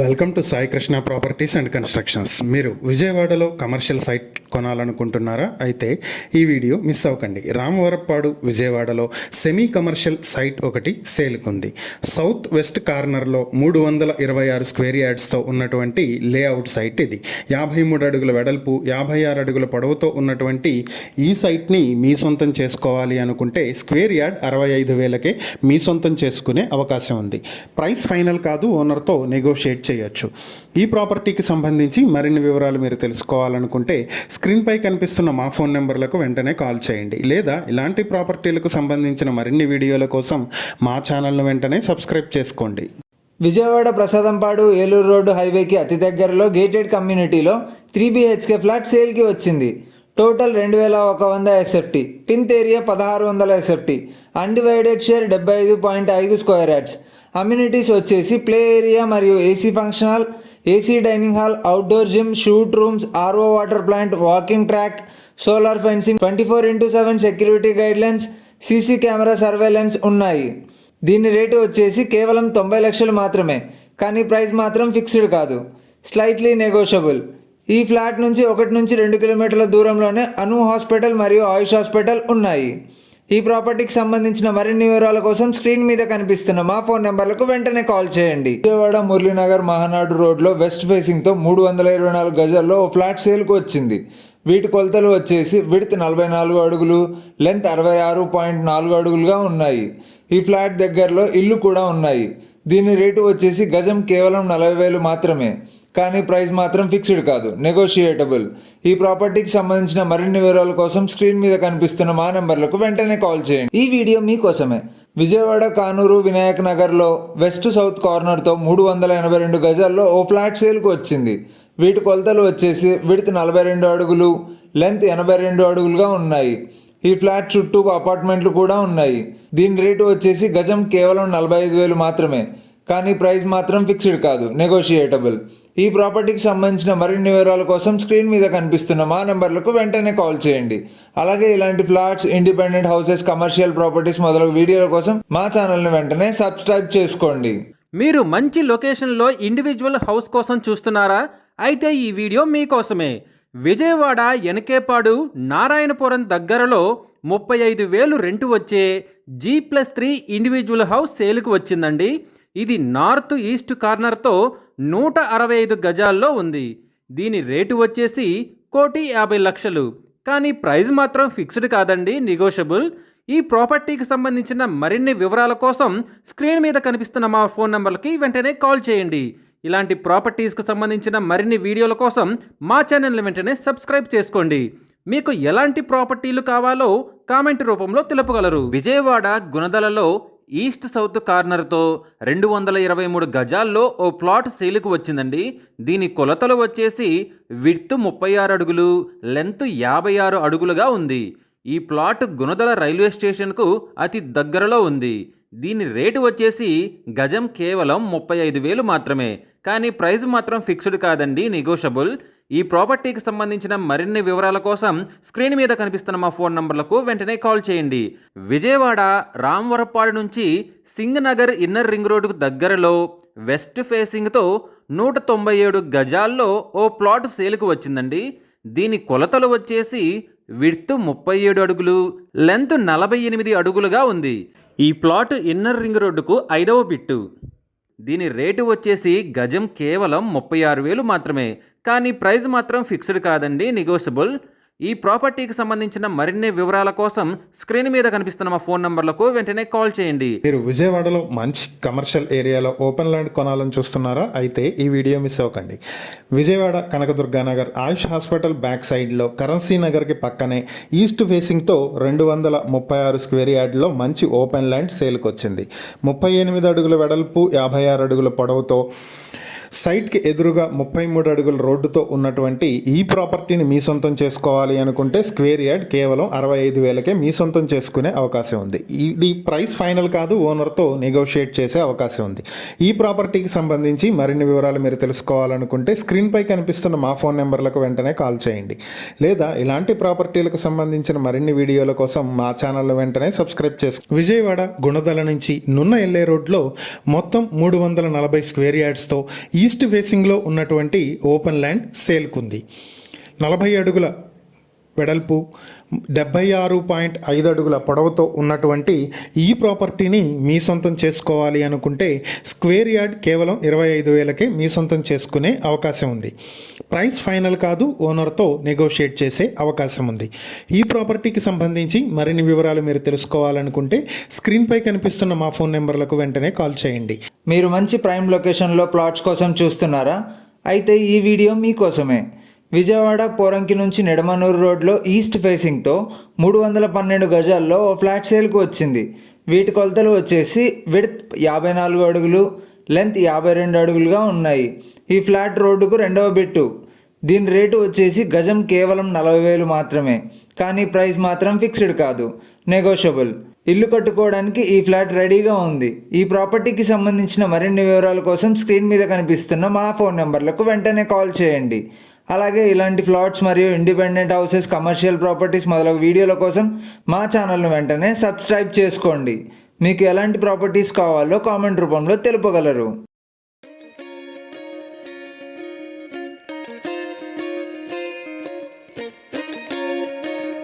Welcome to Sai Krishna properties and constructions. మీరు విజయవాడలో commercial site కొనాలనుకుంటున్నారా? అయితే ఈ వీడియో మిస్ అవ్వకండి. రామవరప్పాడు విజయవాడలో సెమీ కమర్షియల్ సైట్ ఒకటి సేల్కుంది. సౌత్ వెస్ట్ కార్నర్లో 326 స్క్వేర్ యార్డ్స్తో ఉన్నటువంటి లేఅవుట్ సైట్ ఇది. 53 అడుగుల వెడల్పు, 56 అడుగుల పొడవుతో ఉన్నటువంటి ఈ సైట్ని మీ సొంతం చేసుకోవాలి అనుకుంటే స్క్వేర్ యార్డ్ 65,000కే మీ సొంతం చేసుకునే అవకాశం ఉంది. ప్రైస్ ఫైనల్ కాదు, ఓనర్తో నెగోషియేట్ చేయొచ్చు. ఈ ప్రాపర్టీకి సంబంధించి మరిన్ని వివరాలు మీరు తెలుసుకోవాలనుకుంటే స్క్రీన్పై కనిపిస్తున్న మా ఫోన్ నెంబర్లకు వెంటనే కాల్ చేయండి, లేదా ఇలాంటి ప్రాపర్టీలకు సంబంధించిన మరిన్ని వీడియోల కోసం మా ఛానల్ను వెంటనే సబ్స్క్రైబ్ చేసుకోండి. విజయవాడ ప్రసాదంపాడు ఏలూరు రోడ్డు హైవేకి అతి దగ్గరలో గేటెడ్ కమ్యూనిటీలో 3 BHK ఫ్లాట్ సేల్కి వచ్చింది. Total 2100 SFT, plinth area 1600 SFT, undivided share 75.5 square yards. Amenities వచ్చేసి ప్లే ఏరియా మరియు AC function hall, AC dining hall, outdoor gym, suite rooms, RO water plant, walking track, solar fencing, 24/7 security guidelines, CC camera surveillance ఉన్నాయి. దీని rate వచ్చేసి కేవలం 90 లక్షలు మాత్రమే, కానీ price మాత్రం ఫిక్స్డ్ కాదు, స్లైట్లీ నెగోషియబుల్. ఈ ఫ్లాట్ నుంచి 1 నుంచి 2 కిలోమీటర్ల దూరంలోనే అను హాస్పిటల్ మరియు ఆయుష్ హాస్పిటల్ ఉన్నాయి. ఈ ప్రాపర్టీకి సంబంధించిన మరిన్ని వివరాల కోసం స్క్రీన్ మీద కనిపిస్తున్న మా ఫోన్ నెంబర్లకు వెంటనే కాల్ చేయండి. విజయవాడ మురళీనగర్ మహానాడు రోడ్లో వెస్ట్ ఫేసింగ్తో 324 గజాల్లో ఓ ఫ్లాట్ సేల్కు వచ్చింది. వీటి కొలతలు వచ్చేసి విడ్త్ 44 అడుగులు, లెంత్ 66.4 అడుగులుగా ఉన్నాయి. ఈ ఫ్లాట్ దగ్గరలో ఇల్లు కూడా ఉన్నాయి. దీని రేటు వచ్చేసి గజం కేవలం 40,000 మాత్రమే, కానీ ప్రైస్ మాత్రం ఫిక్స్డ్ కాదు, నెగోషియేటబుల్. ఈ ప్రాపర్టీకి సంబంధించిన మరిన్ని వివరాల కోసం స్క్రీన్ మీద కనిపిస్తున్న మా నెంబర్లకు వెంటనే కాల్ చేయండి. ఈ వీడియో మీకోసమే. విజయవాడ కానూరు వినాయక్ నగర్లో వెస్ట్ సౌత్ కార్నర్తో 382 గజాల్లో ఓ ఫ్లాట్ సేల్కు వచ్చింది. వీటి కొలతలు వచ్చేసి విడ్త్ 42 అడుగులు, లెంత్ 82 అడుగులుగా ఉన్నాయి. ఈ ఫ్లాట్ చుట్టూ అపార్ట్మెంట్లు కూడా ఉన్నాయి. దీని రేటు వచ్చేసి గజం కేవలం 45,000 మాత్రమే, కానీ ప్రైస్ మాత్రం ఫిక్స్డ్ కాదు, నెగోషియేటబుల్. ఈ ప్రాపర్టీకి సంబంధించిన మరిన్ని వివరాల కోసం స్క్రీన్ మీద కనిపిస్తున్న మా నెంబర్లకు వెంటనే కాల్ చేయండి. అలాగే ఇలాంటి flats, independent houses, commercial properties మొదలగు వీడియోల కోసం మా ఛానల్ని వెంటనే సబ్స్క్రైబ్ చేసుకోండి. మీరు మంచి లొకేషన్లో ఇండివిజువల్ హౌస్ కోసం చూస్తున్నారా? అయితే ఈ వీడియో మీకోసమే. విజయవాడ ఎనకేపాడు నారాయణపురం దగ్గరలో 35,000 రెంటు వచ్చే G+3 ఇండివిజువల్ హౌస్ సేల్కి వచ్చిందండి. ఇది నార్త్ ఈస్ట్ కార్నర్తో 165 గజాల్లో ఉంది. దీని రేటు వచ్చేసి 1,50,00,000, కానీ ప్రైస్ మాత్రం ఫిక్స్డ్ కాదండి, నెగోషియబుల్. ఈ ప్రాపర్టీకి సంబంధించిన మరిన్ని వివరాల కోసం స్క్రీన్ మీద కనిపిస్తున్న మా ఫోన్ నెంబర్కి వెంటనే కాల్ చేయండి. ఇలాంటి ప్రాపర్టీస్కి సంబంధించిన మరిన్ని వీడియోల కోసం మా ఛానల్ని వెంటనే సబ్స్క్రైబ్ చేసుకోండి. మీకు ఎలాంటి ప్రాపర్టీలు కావాలో కామెంట్ రూపంలో తెలుపగలరు. విజయవాడ గుణదలలో ఈస్ట్ సౌత్ కార్నర్తో 223 గజాల్లో ఓ ప్లాట్ సేల్కు వచ్చిందండి. దీని కొలతలు వచ్చేసి విడ్త్ 36 అడుగులు, లెంత్ 56 అడుగులుగా ఉంది. ఈ ప్లాట్ గుణదల రైల్వే స్టేషన్కు అతి దగ్గరలో ఉంది. దీని రేటు వచ్చేసి గజం కేవలం 35,000 మాత్రమే, కానీ ప్రైస్ మాత్రం ఫిక్స్డ్ కాదండి, నెగోషియబుల్. ఈ ప్రాపర్టీకి సంబంధించిన మరిన్ని వివరాల కోసం స్క్రీన్ మీద కనిపిస్తున్న మా ఫోన్ నంబర్లకు వెంటనే కాల్ చేయండి. విజయవాడ రామవరప్పాడు నుంచి సింగనగర్ ఇన్నర్ రింగ్ రోడ్డుకు దగ్గరలో వెస్ట్ ఫేసింగ్తో 197 గజాల్లో ఓ ప్లాట్ సేల్కు వచ్చిందండి. దీని కొలతలు వచ్చేసి విడ్త్ 37 అడుగులు, లెంత్ 48 అడుగులుగా ఉంది. ఈ ప్లాట్ ఇన్నర్ రింగ్ రోడ్డుకు 5వ బిట్టు. దీని రేటు వచ్చేసి గజం కేవలం 36,000 మాత్రమే, కానీ ప్రైస్ మాత్రం ఫిక్స్డ్ కాదండి, నెగోషియబుల్. ఈ ప్రాపర్టీకి సంబంధించిన మరిన్ని వివరాల కోసం స్క్రీన్ మీద కనిపిస్తున్న మా ఫోన్ నంబర్లకు వెంటనే కాల్ చేయండి. మీరు విజయవాడలో మంచి కమర్షియల్ ఏరియాలో ఓపెన్ ల్యాండ్ కొనాలని చూస్తున్నారా? అయితే ఈ వీడియో మిస్ అవ్వకండి. విజయవాడ కనకదుర్గానగర్ ఆయుష్ హాస్పిటల్ బ్యాక్ సైడ్లో కరెన్సీ నగర్కి పక్కనే ఈస్ట్ ఫేసింగ్తో 236 స్క్వేర్ యార్డ్లో మంచి ఓపెన్ ల్యాండ్ సేల్కి వచ్చింది. 38 అడుగుల వెడల్పు, 56 అడుగుల పొడవుతో సైట్కి ఎదురుగా 33 అడుగుల రోడ్డుతో ఉన్నటువంటి ఈ ప్రాపర్టీని మీ సొంతం చేసుకోవాలి అనుకుంటే స్క్వేర్ యార్డ్ కేవలం 65,000కే మీ సొంతం చేసుకునే అవకాశం ఉంది. ఇది ప్రైస్ ఫైనల్ కాదు, ఓనర్తో నెగోషియేట్ చేసే అవకాశం ఉంది. ఈ ప్రాపర్టీకి సంబంధించి మరిన్ని వివరాలు మీరు తెలుసుకోవాలనుకుంటే స్క్రీన్పై కనిపిస్తున్న మా ఫోన్ నెంబర్లకు వెంటనే కాల్ చేయండి, లేదా ఇలాంటి ప్రాపర్టీలకు సంబంధించిన మరిన్ని వీడియోల కోసం మా ఛానల్ వెంటనే సబ్స్క్రైబ్ చేసుకోండి. విజయవాడ గుణదల నుంచి నున్న ఎల్లే రోడ్లో మొత్తం 340 స్క్వేర్ యార్డ్స్తో ఈస్ట్ ఫేసింగ్లో ఉన్నటువంటి ఓపెన్ ల్యాండ్ సేల్కుంది. 40 అడుగుల వెడల్పు, 76.5 అడుగుల పొడవుతో ఉన్నటువంటి ఈ ప్రాపర్టీని మీ సొంతం చేసుకోవాలి అనుకుంటే స్క్వేర్ యార్డ్ కేవలం 25,000కే మీ సొంతం చేసుకునే అవకాశం ఉంది. ప్రైస్ ఫైనల్ కాదు, ఓనర్తో నెగోషియేట్ చేసే అవకాశం ఉంది. ఈ ప్రాపర్టీకి సంబంధించి మరిన్ని వివరాలు మీరు తెలుసుకోవాలనుకుంటే స్క్రీన్పై కనిపిస్తున్న మా ఫోన్ నెంబర్లకు వెంటనే కాల్ చేయండి. మీరు మంచి ప్రైమ్ లొకేషన్లో ప్లాట్స్ కోసం చూస్తున్నారా? అయితే ఈ వీడియో మీకోసమే. విజయవాడ పోరంకి నుంచి నిడమనూరు రోడ్లో ఈస్ట్ ఫేసింగ్తో 312 గజాల్లో ఓ ఫ్లాట్ సేల్కు వచ్చింది. వీటి కొలతలు వచ్చేసి విడ్త్ 54 అడుగులు, లెంత్ 52 అడుగులుగా ఉన్నాయి. ఈ ఫ్లాట్ రోడ్డుకు రెండవ బిట్టు. దీని రేటు వచ్చేసి గజం కేవలం 40,000 మాత్రమే. కానీ ప్రైస్ మాత్రం ఫిక్స్డ్ కాదు, నెగోషియబుల్. ఇల్లు కట్టుకోవడానికి ఈ ఫ్లాట్ రెడీగా ఉంది. ఈ ప్రాపర్టీకి సంబంధించిన మరిన్ని వివరాల కోసం స్క్రీన్ మీద కనిపిస్తున్న మా ఫోన్ నెంబర్లకు వెంటనే కాల్ చేయండి. అలాగే ఇలాంటి ఫ్లాట్స్ మరియు ఇండిపెండెంట్ హౌసెస్, కమర్షియల్ ప్రాపర్టీస్ మొదలగు వీడియోల కోసం మా ఛానల్ను వెంటనే సబ్స్క్రైబ్ చేసుకోండి. మీకు ఎలాంటి ప్రాపర్టీస్ కావాలో కామెంట్ రూపంలో తెలుపగలరు.